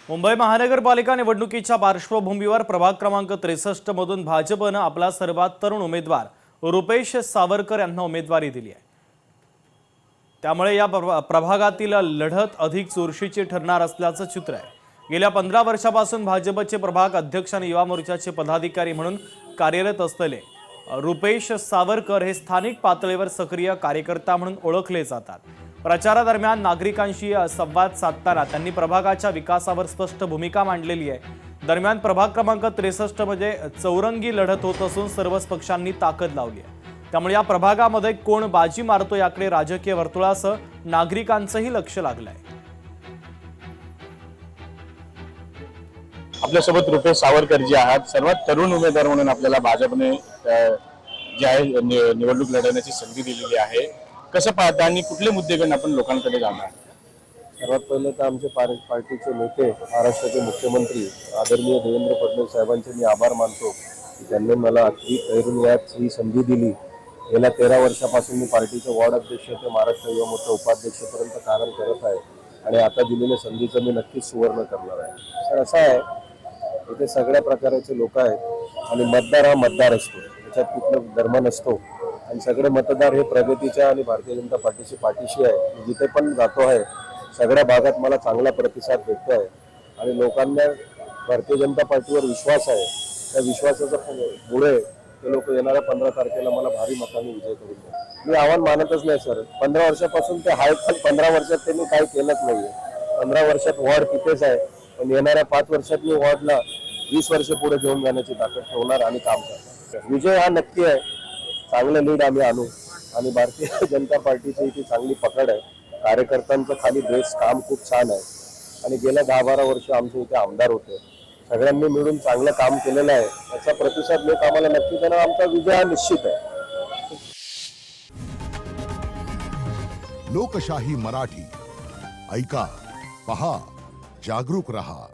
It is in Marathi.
मुंबई महानगरपालिका निवडणुकीच्या पार्श्वभूमीवर प्रभाग क्रमांक 63 मधून भाजपने आपला सर्वात तरुण उमेदवार रुपेश सावरकर यांना उमेदवारी दिली आहे। त्यामुळे या प्रभागातील लढत अधिक चुरशीची ठरणार असल्याचं चित्र आहे। गेल्या 15 वर्षापासून भाजपचे प्रभाग अध्यक्ष आणि युवा मोर्चाचे पदाधिकारी म्हणून कार्यरत असलेले रुपेश सावरकर हे स्थानिक पातळीवर सक्रिय कार्यकर्ता म्हणून ओळखले जातात। प्रचारादरम्यान नागरिकांशी संवाद साधताना त्यांनी प्रभागाच्या विकासावर स्पष्ट भूमिका मांडलेली आहे। दरम्यान प्रभाग क्रमांक 63 मध्ये चौरंगी लढत होत असून सर्वच पक्षांनी ताकद लावली आहे। त्यामुळे या प्रभागामध्ये कोण बाजी मारतो याकडे राजकीय वर्तुळासह नागरिकांचंही लक्ष लागलं आहे। आपल्यासोबत रुपेश सावरकर जी आहात, सर्वात तरुण उमेदवार म्हणून आपल्याला भाजपने जे आहे निवडणूक लढवण्याची संधी दिलेली आहे। कसं पाहता आणि कुठले मुद्दे घेऊन आपण लोकांकडे जाणार? सर्वात पहिले तर आमचे पार्टीचे नेते, महाराष्ट्राचे मुख्यमंत्री आदरणीय देवेंद्र फडणवीस साहेबांचे मी आभार मानतो की त्यांनी मला अगदी तरुण वयात ही संधी दिली। गेल्या 13 वर्षापासून मी पार्टीचे वॉर्ड अध्यक्ष ते महाराष्ट्र युवा मोर्चा उपाध्यक्षपर्यंत काम करत आहे आणि आता दिलेल्या संधीचं मी नक्कीच सुवर्ण करणार आहे। तर असं आहे, इथे सगळ्या प्रकारचे लोक आहेत आणि मतदार हा मतदार असतो, त्याच्यात कुठला धर्म नसतो आणि सगळे मतदार हे प्रगतीच्या आणि भारतीय जनता पार्टीशी आहे। जिथे पण जातो आहे सगळ्या भागात मला चांगला प्रतिसाद भेटतो आहे आणि लोकांना भारतीय जनता पार्टीवर विश्वास आहे। त्या विश्वासाच्या पुढे ते लोक येणाऱ्या 15 तारखेला मला भारी मताने विजय करून द्या। मी आव्हान मानतच नाही सर, 15 वर्षापासून ते आहेत, पण 15 वर्षात त्यांनी काही केलंच नाहीये। 15 वर्षात वॉर्ड तिथेच आहे, पण येणाऱ्या 5 वर्षात मी वॉर्डला 20 वर्ष पुढे घेऊन जाण्याची ताकद ठेवणार आणि काम करणार। विजय हा नक्की आहे, चांगलं लीड आम्ही आणू आणि भारतीय जनता पार्टीची इथे चांगली पकड आहे। कार्यकर्त्यांचं खाली बेस काम खूप छान आहे आणि गेल्या 10-12 वर्ष आमचे इथे आमदार होते, सगळ्यांनी मिळून चांगलं काम केलेलं आहे। त्याचा प्रतिसाद लोक आम्हाला नक्की देणार, आमचा विजय हा निश्चित आहे। लोकशाही मराठी ऐका, पहा, जागरूक रहा।